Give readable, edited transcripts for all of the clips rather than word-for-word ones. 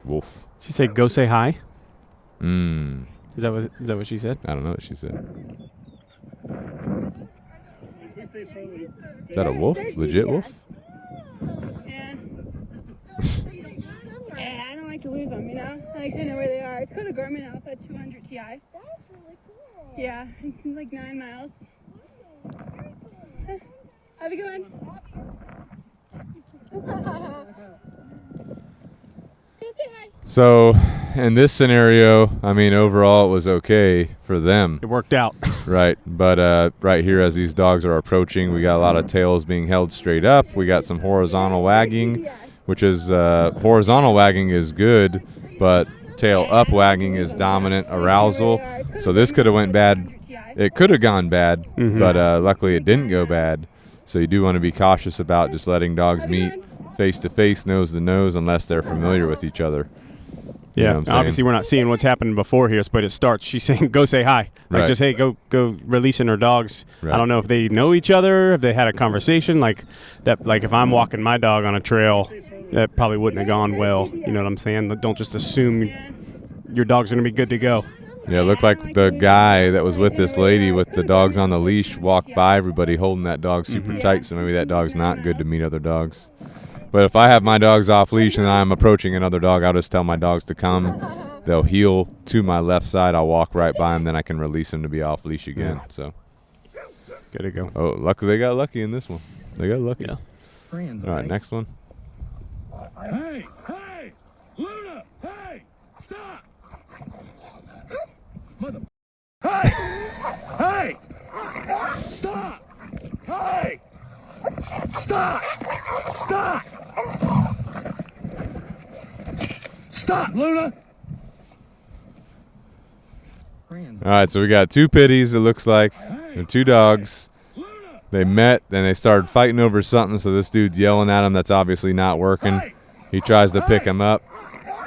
Wolf. She said, "Go say hi." Mm. Is that what she said? I don't know what she said. Is that a wolf? Legit wolf? Yeah. Yeah, I don't like to lose them, you know? I like to know where they are. It's called a Garmin Alpha 200 Ti. That's really cool. Yeah, it's like 9 miles. Have a good one. So, in this scenario, I mean, overall, it was okay for them. It worked out. Right. But right here, as these dogs are approaching, we got a lot of tails being held straight up. We got some horizontal wagging, which is horizontal wagging is good, but tail up wagging is dominant arousal. So this could have went bad. It could have gone bad, but luckily it didn't go bad. So you do want to be cautious about just letting dogs meet face to face, nose to nose, unless they're familiar with each other. You Yeah, know what I'm obviously saying? we're not seeing what's happening before here, but it starts. She's saying, "Go say hi." Like Right. just hey, go releasing her dogs. Right. I don't know if they know each other, if they had a conversation like that. Like if I'm walking my dog on a trail, that probably wouldn't have gone well. You know what I'm saying? Don't just assume your dog's gonna be good to go. Yeah, it looked like the guy that was with this lady with the dogs on the leash walked by everybody holding that dog super tight, so maybe that dog's not good to meet other dogs. But if I have my dogs off leash and I'm approaching another dog, I'll just tell my dogs to come. They'll heel to my left side. I'll walk right by them, then I can release them to be off leash again. So, Good to go. oh, luckily they got lucky in this one. They got lucky. Yeah. All right, next one. Hey, hey, Luna, hey, stop. Mother. Hey, hey, stop. Hey, stop, stop. Stop, Luna. All right, so we got two pitties, it looks like. They're two dogs. They met, then they started fighting over something, so this dude's yelling at him. That's obviously not working. He tries to pick him up,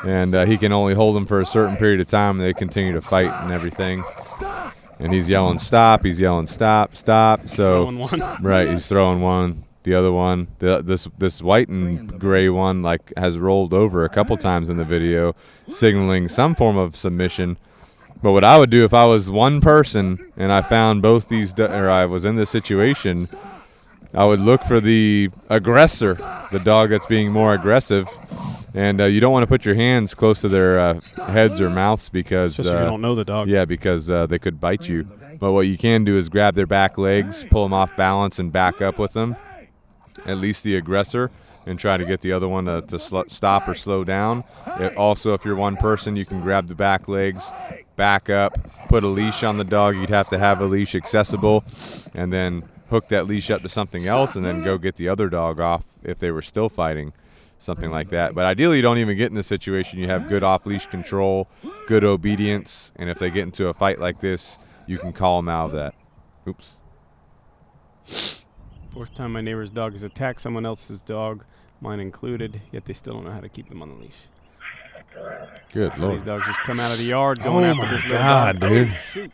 and he can only hold him for a certain period of time, and they continue to fight and everything. And he's yelling stop, he's yelling stop, stop. So, Throwing one. right, he's throwing one. The other one, this white and gray one, like has rolled over a couple times in the video, signaling some form of submission. But what I would do if I was one person and I found both these, or I was in this situation, I would look for the aggressor, the dog that's being more aggressive. And you don't want to put your hands close to their heads or mouths because Especially if you don't know the dog. yeah, because they could bite you. But what you can do is grab their back legs, pull them off balance, and back up with them, at least the aggressor, and try to get the other one to stop or slow down. Also, if you're one person, you can grab the back legs, back up, put a leash on the dog. You'd have to have a leash accessible, and then hook that leash up to something else, and then go get the other dog off if they were still fighting, something like that. But ideally, you don't even get in this situation. You have good off-leash control, good obedience, and if they get into a fight like this, you can call them out of that. Oops. Fourth time my neighbor's dog has attacked someone else's dog, mine included, yet they still don't know how to keep them on the leash. Good So Lord. these dogs just come out of the yard going after my this little God, dog. dude. Oh, shoot.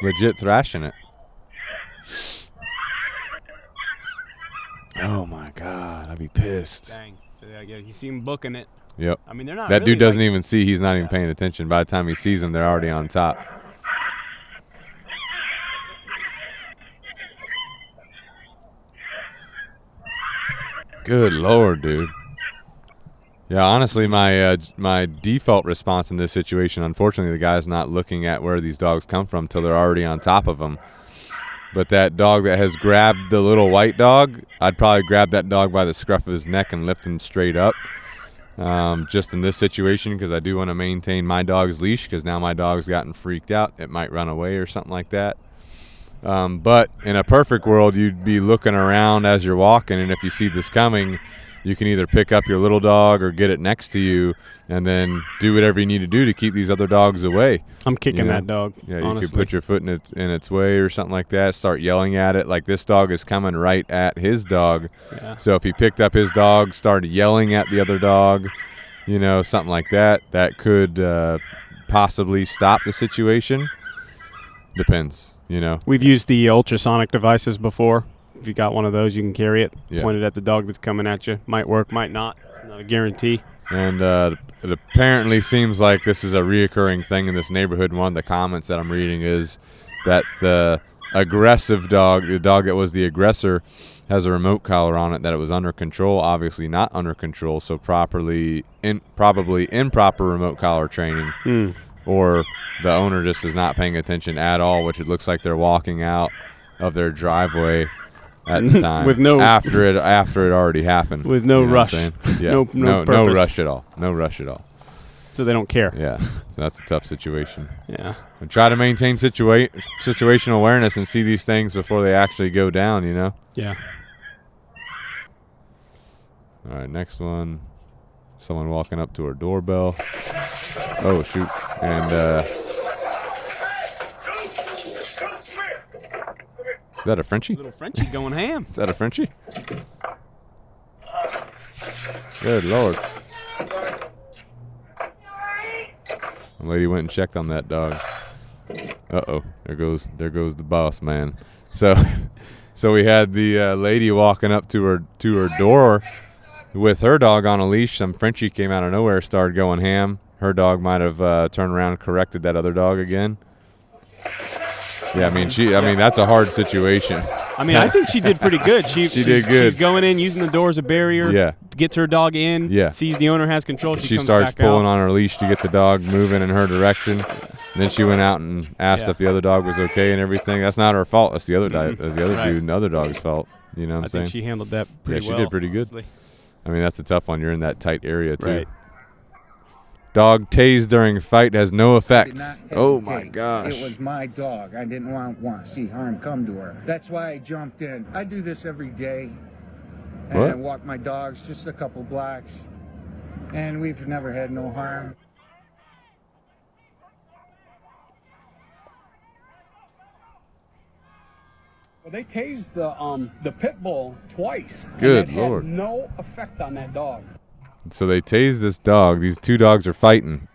Legit thrashing it. Oh my God, I'd be pissed. Dang. So yeah, you see him booking it. Yep. I mean, they're not That really dude doesn't like, even see. He's not even paying attention. By the time he sees them, they're already on top. Good Lord, dude. Yeah, honestly, my default response in this situation, unfortunately, the guy's not looking at where these dogs come from till they're already on top of them. But that dog that has grabbed the little white dog, I'd probably grab that dog by the scruff of his neck and lift him straight up. Just in this situation, because I do want to maintain my dog's leash, because now my dog's gotten freaked out. It might run away or something like that. But in a perfect world, you'd be looking around as you're walking, and if you see this coming, you can either pick up your little dog or get it next to you and then do whatever you need to do to keep these other dogs away. I'm kicking You know? that dog. Yeah, you honestly. could put your foot in its way or something like that, start yelling at it. Like this dog is coming right at his dog. Yeah. So if he picked up his dog, started yelling at the other dog, you know, something like that, that could possibly stop the situation. Depends, you know. We've used the ultrasonic devices before. If you got one of those, you can carry it. Yeah. Point it at the dog that's coming at you. Might work, might not. It's not a guarantee. And it apparently seems like this is a reoccurring thing in this neighborhood. And one of the comments that I'm reading is that the aggressive dog, the dog that was the aggressor, has a remote collar on it, that it was under control. Obviously not under control, so probably improper remote collar training. Or the owner just is not paying attention at all, which it looks like they're walking out of their driveway at the time with no after it already happened, with no rush. Yeah, no no rush at all. No rush at all. So they don't care. Yeah, so that's a tough situation. Yeah. And try to maintain situational awareness and see these things before they actually go down. Yeah. All right, next one. Someone walking up to her doorbell. Oh shoot! And is that a Frenchie? Little Frenchie going ham. Is that a Frenchie? Good Lord. The lady went and checked on that dog. Uh-oh. There goes the boss man. So we had the lady walking up to her door with her dog on a leash. Some Frenchie came out of nowhere, started going ham. Her dog might have turned around and corrected that other dog again. Yeah, I mean that's a hard situation. I mean, I think she did pretty good. She did good. She's going in, using the door as a barrier. Yeah. Gets her dog in. Yeah. Sees the owner has control. She comes starts back pulling out. on her leash to get the dog moving in her direction. And then she went out and asked if the other dog was okay and everything. That's not her fault. That's the other dude and the other dog's fault. You know what I'm saying? I think she handled that pretty well. Yeah, she did pretty good. Honestly. I mean, that's a tough one. You're in that tight area too. Right. Dog tased during fight has no effect. Oh my gosh. It was my dog. I didn't want to see harm come to her. That's why I jumped in. I do this every day. And What? I walk my dogs just a couple blocks. And we've never had no harm. Well, they tased the pitbull twice. Good and it Lord. had no effect on that dog. So they tased this dog. These two dogs are fighting.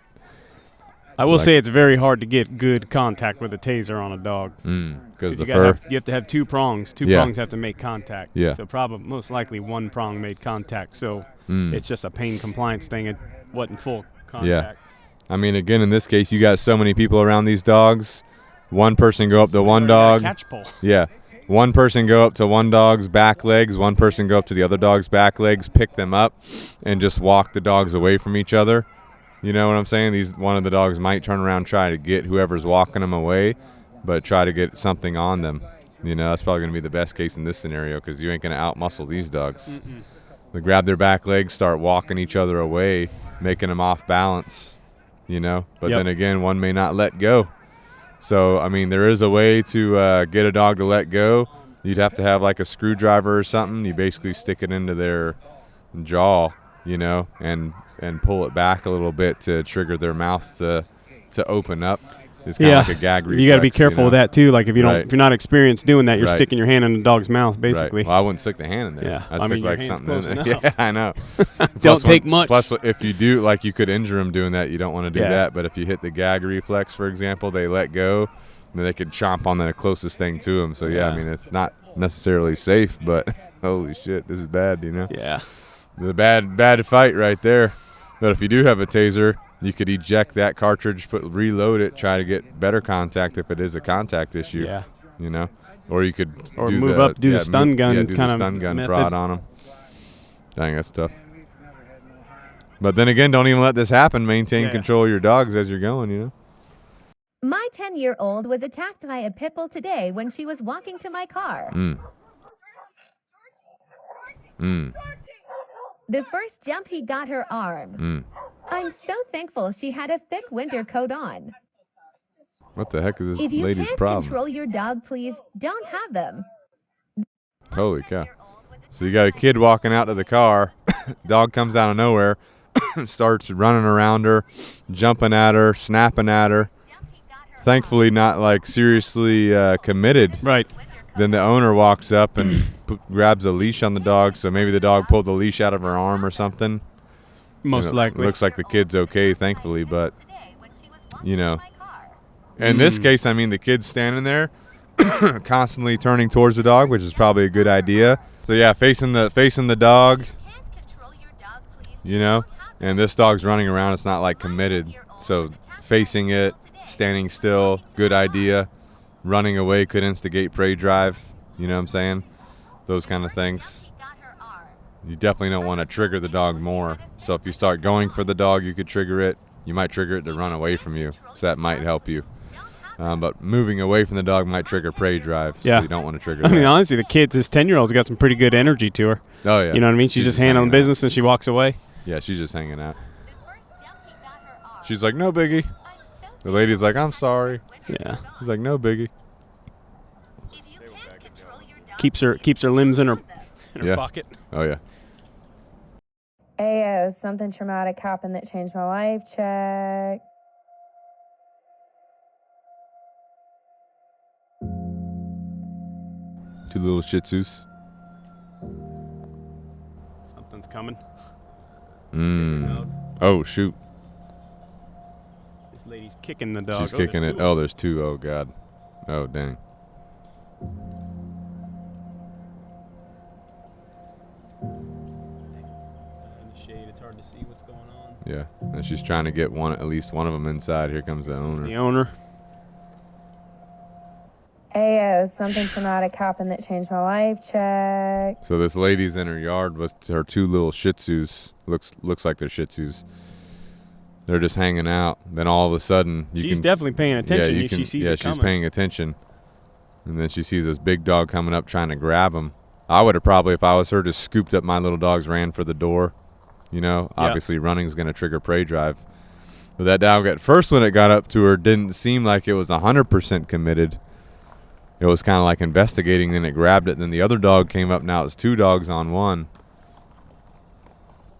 I will say it's very hard to get good contact with a taser on a dog. Because the you fur. you have to have two prongs. Two Yeah. prongs have to make contact. Yeah. So probably most likely one prong made contact. So it's just a pain compliance thing. It wasn't full contact. Yeah. I mean, again, in this case, you got so many people around these dogs. One person go up to one dog. Catch pole. Yeah. One person go up to one dog's back legs. One person go up to the other dog's back legs, pick them up, and just walk the dogs away from each other. You know what I'm saying? One of the dogs might turn around and try to get whoever's walking them away, but try to get something on them. You know, that's probably going to be the best case in this scenario because you ain't going to outmuscle these dogs. They grab their back legs, start walking each other away, making them off balance, you know. But then again, one may not let go. So, I mean, there is a way to get a dog to let go. You'd have to have like a screwdriver or something. You basically stick it into their jaw, you know, and pull it back a little bit to trigger their mouth to open up. It's kind of like a gag reflex. You got to be careful with that too. Like if you're not experienced doing that, you're Right. sticking your hand in the dog's mouth, basically. Right. Well, I wouldn't stick the hand in there. Yeah. I'd I stick mean, your like hand's something close in there. enough. Yeah, I know. Don't take much. Plus, if you do, like, you could injure them doing that. You don't want to do Yeah. that. But if you hit the gag reflex, for example, they let go, then they could chomp on the closest thing to them. So yeah, I mean, it's not necessarily safe, but holy shit, this is bad. You know. Yeah. The bad fight right there. But if you do have a taser, you could eject that cartridge, reload it, try to get better contact if it is a contact issue. Yeah. You know, or you could do the stun gun do the kind of stun gun method. prod on them. Dang, that's tough. But then again, don't even let this happen. Maintain control of your dogs as you're going. You know. My 10-year-old was attacked by a pitbull today when she was walking to my car. The first jump, he got her arm. I'm so thankful she had a thick winter coat on. What the heck is this If you lady's can't problem? control your dog, please don't have them. Holy cow. So you got a kid walking out to the car. Dog comes out of nowhere, starts running around her, jumping at her, snapping at her. Thankfully not like seriously committed. Right. Then the owner walks up and grabs a leash on the dog. So maybe the dog pulled the leash out of her arm or something. Most likely. It looks like the kid's okay, thankfully. But, you know, in this case, I mean, the kid's standing there constantly turning towards the dog, which is probably a good idea. So, yeah, facing the dog, you know, And this dog's running around. It's not like committed. So facing it, standing still, good idea. Running away could instigate prey drive. You know what I'm saying? Those kind of things. You definitely don't want to trigger the dog more. So if you start going for the dog, you could trigger it. You might trigger it to run away from you. So that might help you. But moving away from the dog might trigger prey drive. Yeah. So you don't want to trigger I that. mean, honestly, the kid, this 10-year-old's got some pretty good energy to her. Oh, yeah. You know what I mean? She's just handling hanging out. business and she walks away. Yeah, she's just hanging out. She's like, no biggie. The lady's like, I'm sorry. Yeah. He's like, no biggie. Keeps her limbs in her Yeah. pocket. Oh, yeah. Ayo, something traumatic happened that changed my life. Check. Two little Shih Tzus. Something's coming. Oh, shoot. This lady's kicking the dog. She's kicking it. Oh, there's two. Oh, God. Oh, dang. In the shade, it's hard to see what's going on. Yeah. And she's trying to get at least one of them inside. Here comes the owner. The owner. Ayo, something traumatic happened that changed my life. Check. So this lady's in her yard with her two little Shih Tzus. Looks like they're Shih Tzus. They're just hanging out. Then all of a sudden, She's definitely paying attention. Yeah, She sees it she's coming. paying attention. And then she sees this big dog coming up trying to grab him. I would have probably, if I was her, just scooped up my little dogs, ran for the door. You know, obviously running is going to trigger prey drive. But that dog at first when it got up to her didn't seem like it was 100% committed. It was kind of like investigating, then it grabbed it, and then the other dog came up. Now it's two dogs on one.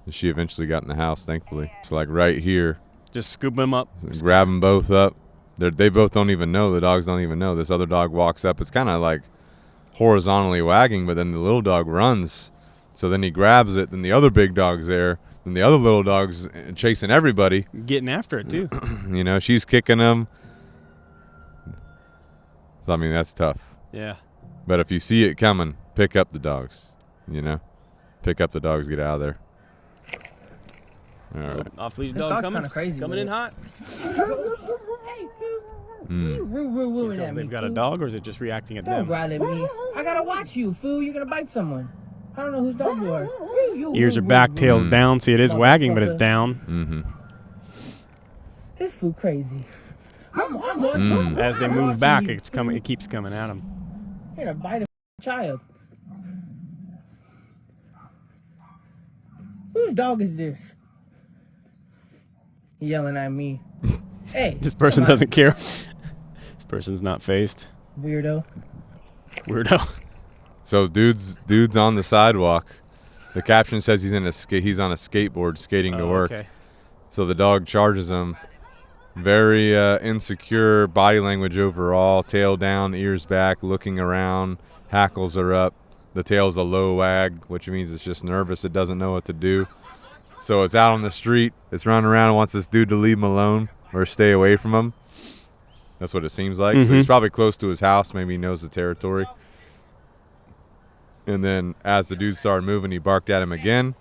And she eventually got in the house, thankfully. So like right here. Just scoop them up. Grab them both up. They both don't even know. The dogs don't even know. This other dog walks up. It's kind of like horizontally wagging, but then the little dog runs. So then he grabs it. Then the other big dog's there. Then the other little dog's chasing everybody. Getting after it, too. You know, she's kicking them. So, I mean, that's tough. Yeah. But if you see it coming, pick up the dogs. You know? Pick up the dogs, get out of there. All right. Off-leash This dog dog's coming. kinda crazy, Coming in hot. They've got a dog, or is it just reacting at Don't them? growling at me. I gotta watch you, fool. You're gonna bite someone. I don't know whose dog you are. Ears are back, tail's down. See, it is wagging, but it's down. Mm-hmm. This fool crazy. As they move back, it's coming. It keeps coming at them. You're gonna bite a child. Whose dog is this? He yelling at me. Hey. This person come on, doesn't care. This person's not phased. Weirdo. Weirdo. So dude's on the sidewalk. The caption says he's on a skateboard skating to work. Okay. So the dog charges him. Very insecure body language overall. Tail down, ears back, looking around. Hackles are up. The tail's a low wag, which means it's just nervous. It doesn't know what to do. So it's out on the street. It's running around and wants this dude to leave him alone or stay away from him. That's what it seems like. So he's probably close to his house. Maybe he knows the territory. And then as the dude started moving, he barked at him again.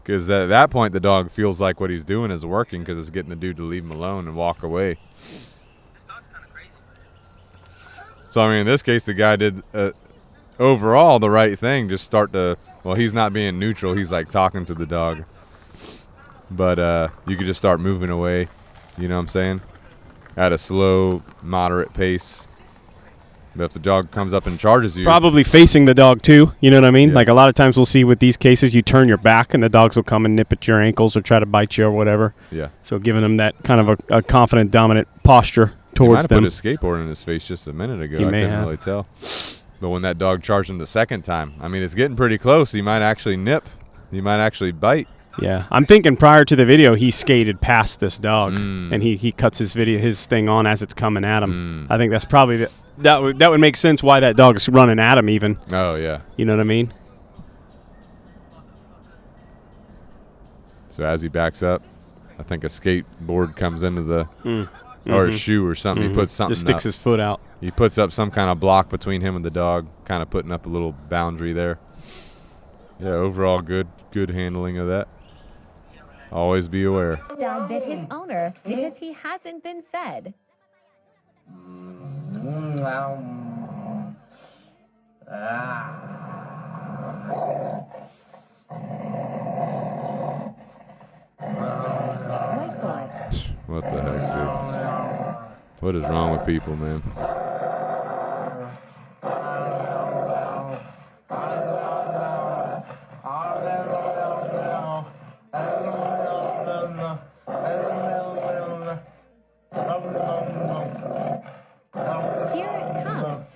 Because at that point, the dog feels like what he's doing is working because it's getting the dude to leave him alone and walk away. So, I mean, in this case, the guy did overall the right thing. Just start to, well, he's not being neutral. He's like talking to the dog. But you could just start moving away. You know what I'm saying? At a slow, moderate pace. But if the dog comes up and charges you. Probably facing the dog, too. You know what I mean? Yeah. Like a lot of times we'll see with these cases, you turn your back and the dogs will come and nip at your ankles or try to bite you or whatever. Yeah. So giving them that kind of a confident, dominant posture towards He might them. have put his skateboard in his face just a minute ago. He I may couldn't have. really tell. But when that dog charged him the second time, I mean, it's getting pretty close. He might actually nip. He might actually bite. Yeah, I'm thinking prior to the video, he skated past this dog, and he cuts his thing on as it's coming at him. I think that's probably that would make sense why that dog's running at him even. Oh, yeah. You know what I mean? So as he backs up, I think a skateboard comes into the, or a shoe or something. He puts something Just sticks up. his foot out. He puts up some kind of block between him and the dog, kind of putting up a little boundary there. Yeah, overall good handling of that. Always be aware. This dog bit his owner because he hasn't been fed. What the heck, dude? What is wrong with people, man? Here it comes.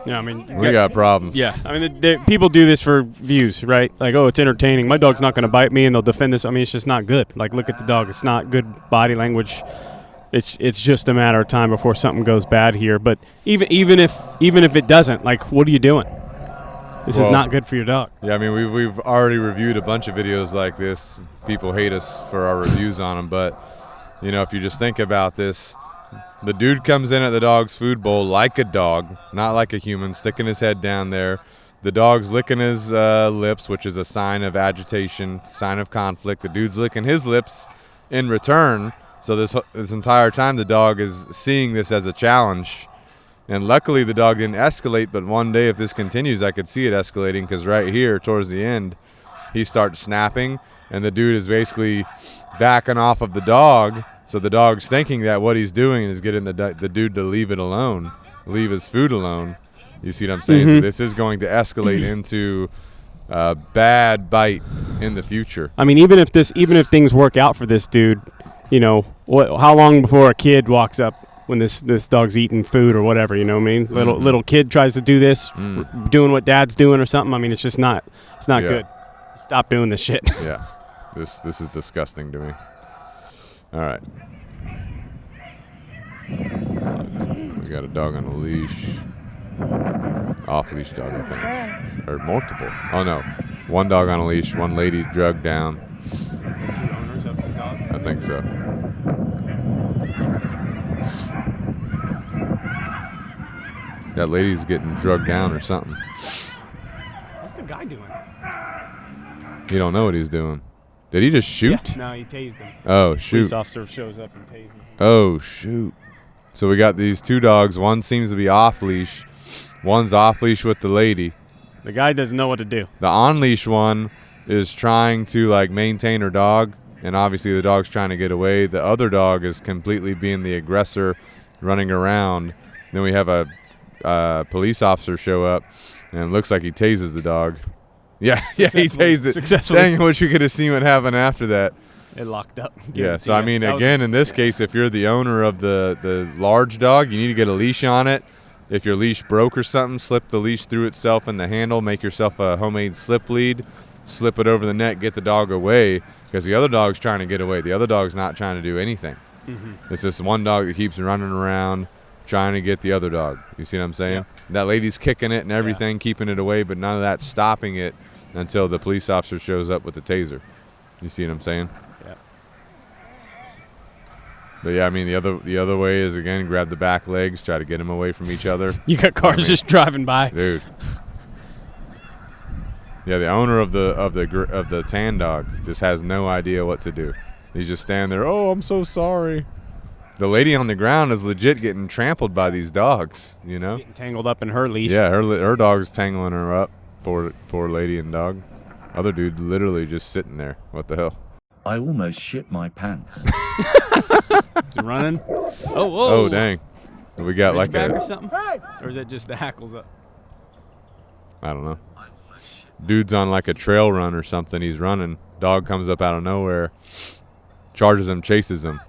Yeah, I mean, We got problems. yeah, I mean, people do this for views, right? Like, oh, it's entertaining. My dog's not going to bite me, and they'll defend this. I mean, it's just not good. Like, look at the dog. It's not good body language. It's just a matter of time before something goes bad here. But even if it doesn't, like, what are you doing? This is not good for your dog. Yeah, I mean, we've already reviewed a bunch of videos like this. People hate us for our reviews on them, but you know, if you just think about this, the dude comes in at the dog's food bowl like a dog, not like a human, sticking his head down there. The dog's licking his lips, which is a sign of agitation, sign of conflict. The dude's licking his lips in return. So this entire time, the dog is seeing this as a challenge. And luckily, the dog didn't escalate. But one day, if this continues, I could see it escalating, because right here, towards the end, he starts snapping, and the dude is basically backing off of the dog. So the dog's thinking that what he's doing is getting the dude to leave it alone, leave his food alone. You see what I'm saying? So this is going to escalate into a bad bite in the future. I mean, even if things work out for this dude, you know, how long before a kid walks up when this dog's eating food or whatever, you know what I mean? Little kid tries to do this, doing what dad's doing or something. I mean, it's just not good. Stop doing this shit. Yeah, this is disgusting to me. All right. We got a dog on a leash. Off-leash dog, I think. Or multiple. Oh, no. One dog on a leash, one lady drugged down. Is the two owners of the dogs? I think so. That lady's getting drugged down or something. What's the guy doing? You don't know what he's doing. Did he just shoot? Yeah. No, he tased him. Oh, shoot. Police officer shows up and tases him. Oh, shoot. So we got these two dogs. One seems to be off-leash. One's off-leash with the lady. The guy doesn't know what to do. The on-leash one is trying to, like, maintain her dog, and obviously the dog's trying to get away. The other dog is completely being the aggressor, running around. Then we have a police officer show up, and it looks like he tases the dog. Yeah, he tased it. Successfully. Dang, I wish we could have seen what happened after that. It locked up. Yeah, so I mean, again, in this case, if you're the owner of the large dog, you need to get a leash on it. If your leash broke or something, slip the leash through itself in the handle, make yourself a homemade slip lead, slip it over the neck, get the dog away, because the other dog's trying to get away. The other dog's not trying to do anything. It's this one dog that keeps running around trying to get the other dog. You see what I'm saying? Yeah. That lady's kicking it and everything, keeping it away, but none of that stopping it until the police officer shows up with the taser. You see what I'm saying? Yeah. But yeah, I mean, the other way is, again, grab the back legs, try to get them away from each other. You got cars just driving by, dude. Yeah, the owner of the tan dog just has no idea what to do. He's just standing there. Oh, I'm so sorry. The lady on the ground is legit getting trampled by these dogs. You know, getting tangled up in her leash. Yeah, her dog's tangling her up. Poor lady and dog. Other dude literally just sitting there. What the hell? I almost shit my pants. Is he running? Oh, whoa. Oh, dang. We got like back or something? Or is it just the hackles up? I don't know. Dude's on like a trail run or something. He's running. Dog comes up out of nowhere, charges him, chases him.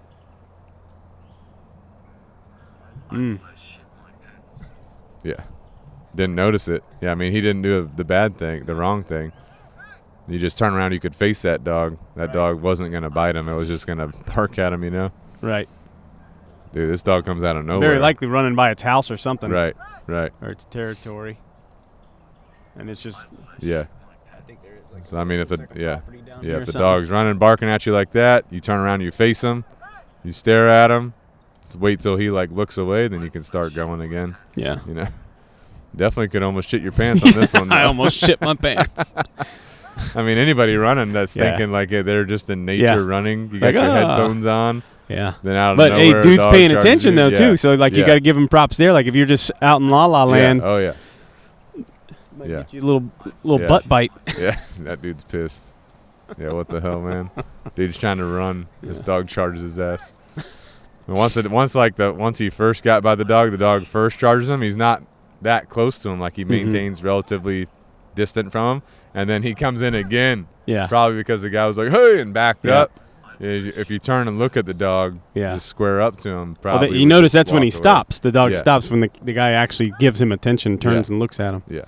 Yeah. Didn't notice it. Yeah, I mean, he didn't do the bad thing, the wrong thing. You just turn around, you could face that dog. That dog wasn't going to bite him. It was just going to bark at him, you know? Right. Dude, this dog comes out of nowhere. Very likely running by its house or something. Right. Or its territory. And it's just. Yeah. So I mean, if the if the dog's running, barking at you like that, you turn around, you face him, you stare at him, just wait till he like looks away, then you can start going again. Yeah. You know, definitely could almost shit your pants on this one. I almost shit my pants. I mean, anybody running that's thinking like they're just in nature running. You got your headphones on. Yeah. Then out of but nowhere, hey, dude's dog paying charges attention you. though too. So like you got to give him props there. Like if you're just out in La La Land. Oh yeah. Might get you a little butt bite. Yeah, that dude's pissed. Yeah, what the hell, man? Dude's trying to run. This dog charges his ass. And once he first got by the dog first charges him. He's not that close to him. Like he maintains relatively distant from him, and then he comes in again. Yeah. Probably because the guy was like, "Hey," and backed up. If you turn and look at the dog, just square up to him. Probably. You notice that's when he away. stops. The dog stops when the guy actually gives him attention, turns and looks at him. Yeah.